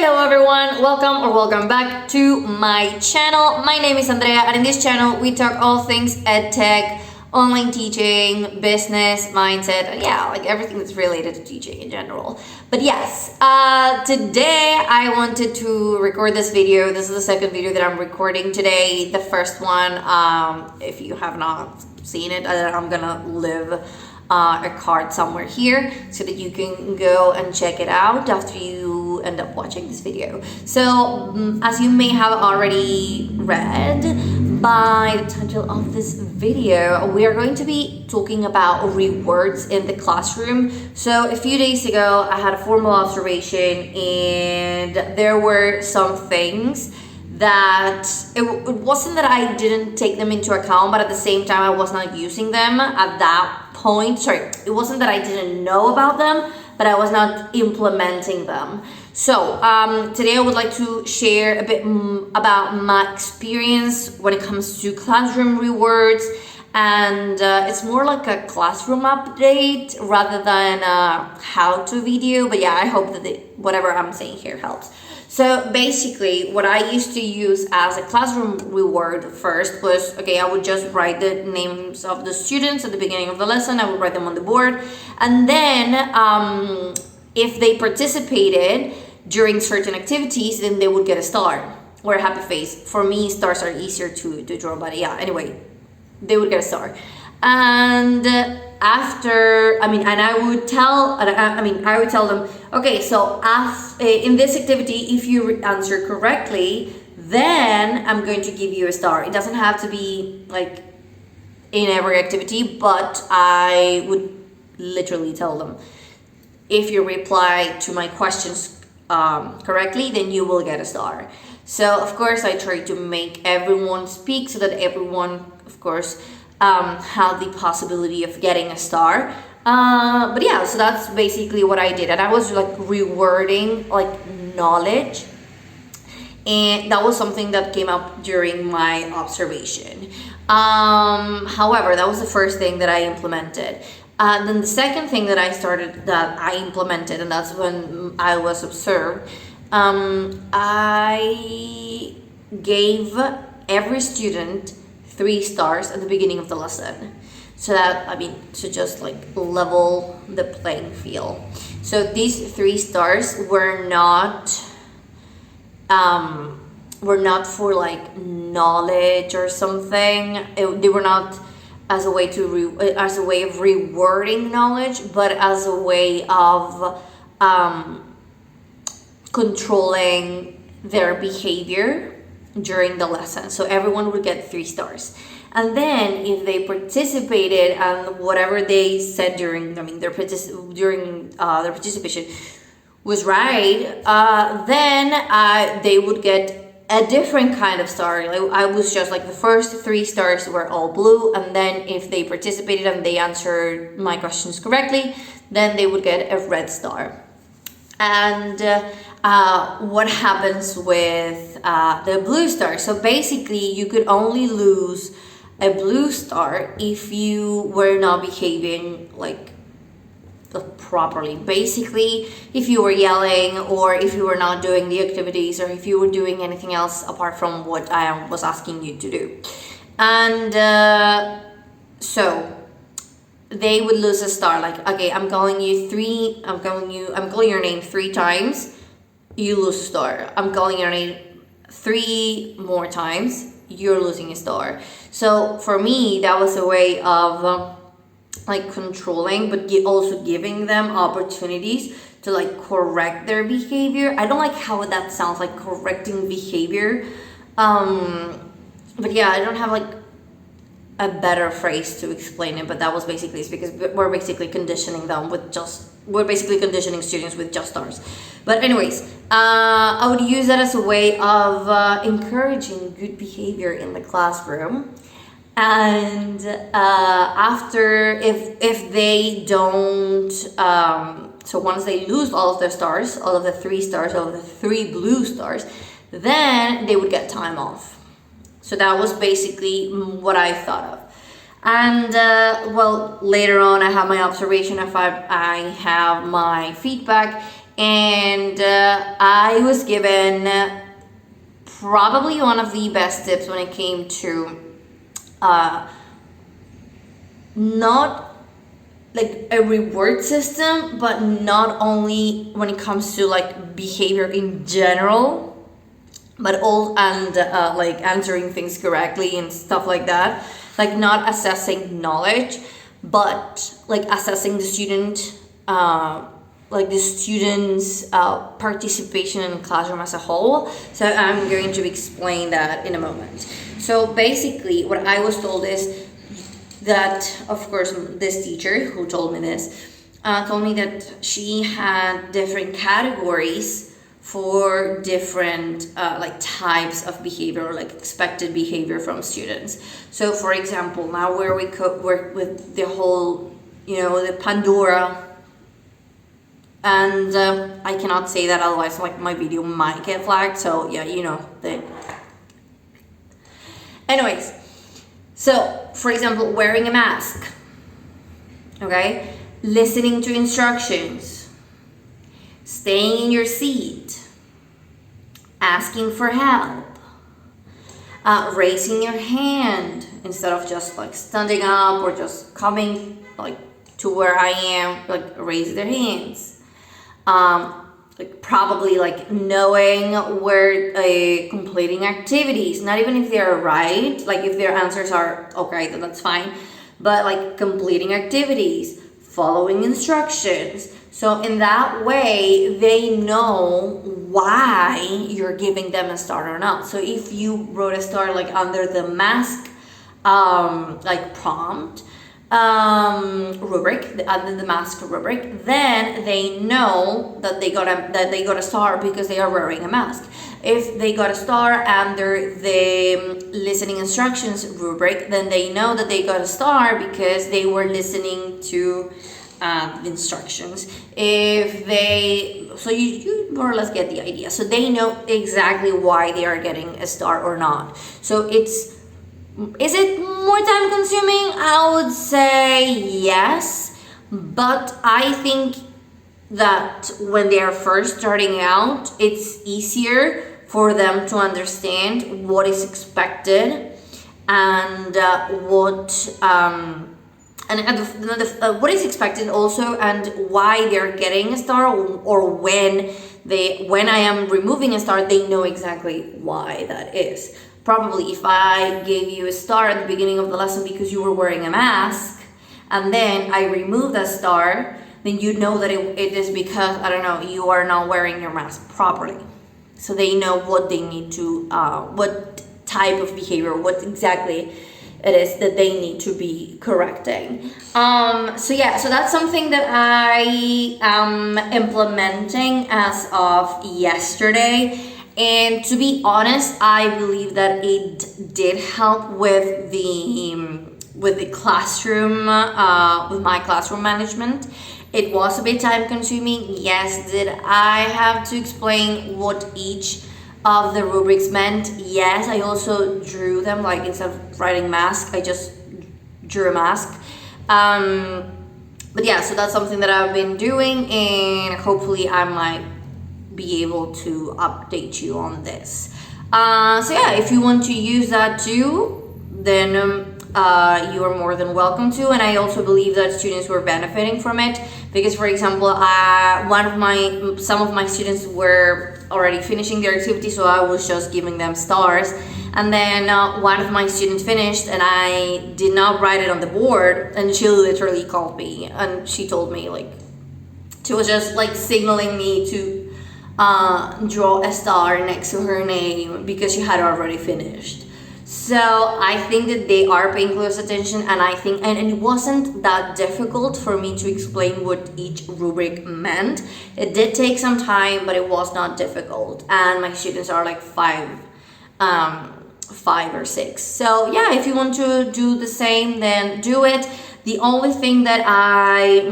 Hello everyone, welcome back to my channel. My name is Andrea, and in this channel we talk all things edtech, online teaching, business, mindset, and yeah, like everything that's related to teaching in general. But yes, today I wanted to record this video. This is the second video that I'm recording today. The first one, if you have not seen it, I'm gonna leave a card somewhere here so that you can go and check it out after you end up watching this video. So as you may have already read by the title of this video, we are going to be talking about rewards in the classroom. So a few days ago I had a formal observation and there were some things that it wasn't that I didn't take them into account, but at the same time I was not using them at that point. Sorry, it wasn't that I didn't know about them, but I was not implementing them. So today I would like to share a bit about my experience when it comes to classroom rewards, and it's more like a classroom update rather than a how-to video. But yeah, I hope that whatever I'm saying here helps. So basically what I used to use as a classroom reward first was, okay, I would just write the names of the students at the beginning of the lesson. I would write them on the board, and then if they participated during certain activities, then they would get a star or a happy face. For me, stars are easier to draw, but yeah, anyway, they would get a star. And after, I would tell them, okay, so in this activity, if you answer correctly, then I'm going to give you a star. It doesn't have to be like in every activity, but I would literally tell them, if you reply to my questions correctly, then you will get a star. So of course I try to make everyone speak so that everyone, of course, had the possibility of getting a star. But yeah, so that's basically what I did, and I was like rewarding like knowledge, and that was something that came up during my observation. However, that was the first thing that I implemented. Then the second thing that I implemented, and that's when I was observed, I gave every student 3 stars at the beginning of the lesson, so that to just like level the playing field. So these 3 stars were not for like knowledge or something. They were not as a way of rewarding knowledge, but as a way of controlling their behavior during the lesson. So everyone would get 3 stars, and then if they participated and whatever they said during their participation was right, then they would get a different kind of star. Like, I was just like, the first 3 stars were all blue, and then if they participated and they answered my questions correctly, then they would get a red star. And what happens with the blue star? So basically you could only lose a blue star if you were not behaving like properly. Basically, if you were yelling, or if you were not doing the activities, or if you were doing anything else apart from what I was asking you to do. And so they would lose a star. Like, okay, I'm calling your name 3 times, you lose a star. I'm calling your name 3 more times, you're losing a star. So for me, that was a way of like controlling, but also giving them opportunities to like correct their behavior. I don't like how that sounds, like correcting behavior, but yeah, I don't have like a better phrase to explain it, but that was basically, it's because we're basically conditioning students with just stars. But anyways, I would use that as a way of encouraging good behavior in the classroom. And after, if they don't, so once they lose all of their stars, all of the 3 stars, all of the 3 blue stars, then they would get time off. So that was basically what I thought of. And well, later on I have my observation, I have my feedback, and I was given probably one of the best tips when it came to not like a reward system, but not only when it comes to like behavior in general, but all and like answering things correctly and stuff like that. Like not assessing knowledge, but like assessing the student, like the student's participation in the classroom as a whole. So I'm going to explain that in a moment. So basically, what I was told is that, of course, this teacher who told me this told me that she had different categories for different like types of behavior, like expected behavior from students. So for example, now where we could work with the whole, the Pandora, and I cannot say that otherwise like my video might get flagged, so yeah, anyways, so for example, wearing a mask, okay, listening to instructions, staying in your seat, asking for help, raising your hand instead of just like standing up or just coming like to where I am, like raise their hands. Like probably like knowing where completing activities, not even if they're right, like if their answers are okay, then that's fine, but like completing activities, following instructions. So in that way, they know why you're giving them a star or not. So if you wrote a star like under the mask, like prompt, rubric, under the mask rubric, then they know that they got a star because they are wearing a mask. If they got a star under the listening instructions rubric, then they know that they got a star because they were listening to instructions. So you more or less get the idea. So they know exactly why they are getting a star or not. So is it more time consuming? I would say yes, but I think that when they are first starting out, it's easier for them to understand what is expected and what is expected also, and why they're getting a star, or when I am removing a star, they know exactly why that is. Probably if I gave you a star at the beginning of the lesson because you were wearing a mask, and then I removed that star, then you know that it is because, I don't know, you are not wearing your mask properly. So they know what they need to, what type of behavior, what exactly it is that they need to be correcting. So that's something that I am implementing as of yesterday. And to be honest, I believe that it did help with the classroom, with my classroom management. It was a bit time consuming. Yes, did I have to explain what each of the rubrics meant? Yes, I also drew them, like instead of writing mask, I just drew a mask. But yeah, so that's something that I've been doing, and hopefully I might be able to update you on this. So yeah, if you want to use that too, then you are more than welcome to. And I also believe that students were benefiting from it because, for example, some of my students were already finishing their activity, so I was just giving them stars. And then one of my students finished, and I did not write it on the board, and she literally called me and she told me, like, she was just like signaling me to draw a star next to her name because she had already finished. So I think that they are paying close attention, and I think and it wasn't that difficult for me to explain what each rubric meant. It did take some time, but it was not difficult, and my students are like 5 or 6. So yeah, if you want to do the same, then do it. The only thing that I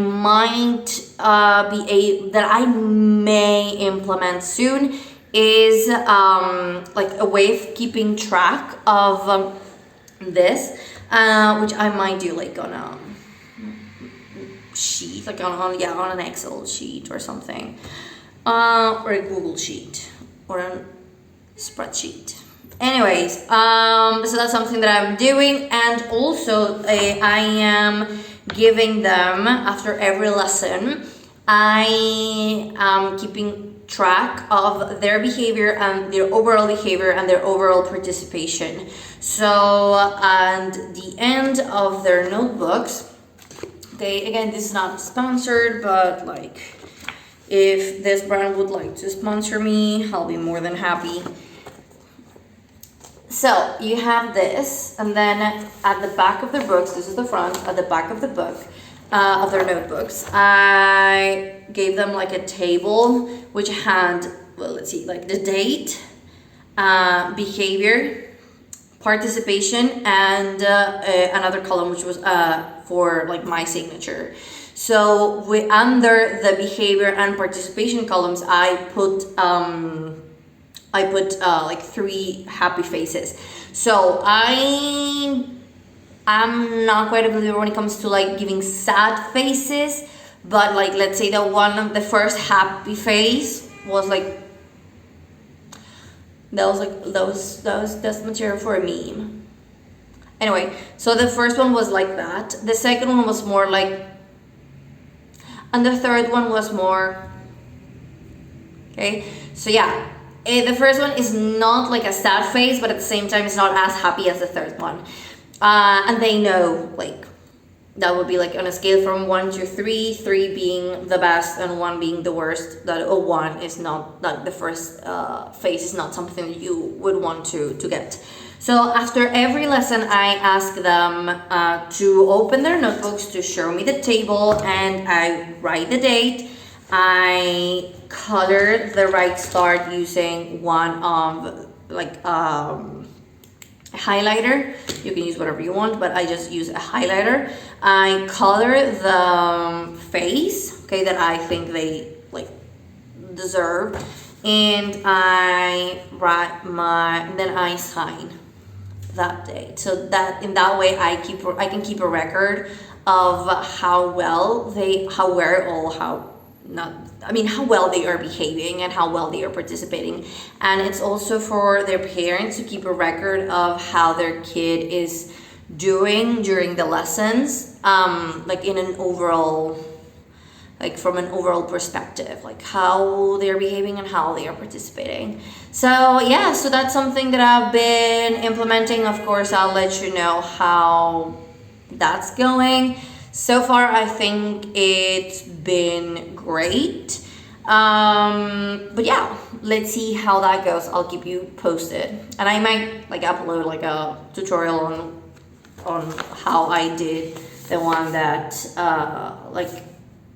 may implement soon is like a way of keeping track of this, which I might do like on a sheet, like on an Excel sheet or something. or a Google Sheet or a spreadsheet. Anyways, so that's something that I'm doing, and also I am giving them after every lesson. I am keeping track of their behavior and their overall behavior and their overall participation. So at the end of their notebooks, again, this is not sponsored, but like if this brand would like to sponsor me, I'll be more than happy. So you have this, and then at the back of their books, this is the front, at the back of the book, of their notebooks, I gave them like a table which had, well, let's see, like the date, behavior, participation, and another column which was for like my signature. So under the behavior and participation columns, I put like 3 happy faces. So I'm not quite a believer when it comes to like giving sad faces, but like let's say that the first happy face was like that's material for a meme. Anyway, so the first one was like that. The second one was more like, and the third one was more. Okay, so yeah. The first one is not like a sad face, but at the same time it's not as happy as the third one. And they know, like, that would be like on a scale from 1 to 3, 3 being the best and 1 being the worst, that a 1 is not, like the first face is not something that you would want to get. So after every lesson, I ask them to open their notebooks to show me the table, and I write the date. I color the right start using one of like highlighter. You can use whatever you want, but I just use a highlighter. I color the face, okay, that I think they like deserve, and I write then I sign that date. So that in that way I can keep a record of how well they are behaving and how well they are participating. And it's also for their parents to keep a record of how their kid is doing during the lessons, like in an overall, like from an overall perspective, like how they're behaving and how they are participating. So yeah, so that's something that I've been implementing. Of course, I'll let you know how that's going. So far, I think it's been great. But yeah, let's see how that goes. I'll keep you posted, and I might like upload like a tutorial on how I did the one that like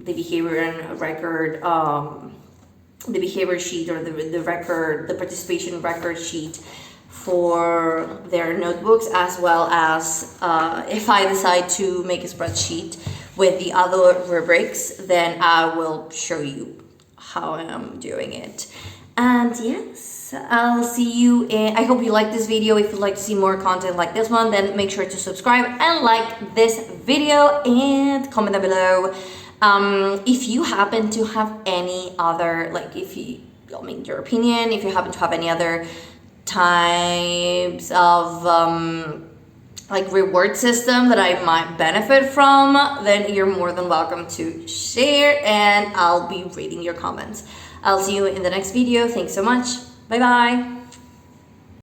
the behavior and record, the behavior sheet, or the participation record sheet for their notebooks, as well as if I decide to make a spreadsheet with the other rubrics, then I will show you how I'm doing it. And yes, I'll see you I hope you like this video. If you'd like to see more content like this one, then make sure to subscribe and like this video and comment down below. If you happen to have any other, like your opinion, if you happen to have any other types of like reward system that I might benefit from, then you're more than welcome to share, and I'll be reading your comments. I'll see you in the next video. Thanks so much. Bye bye.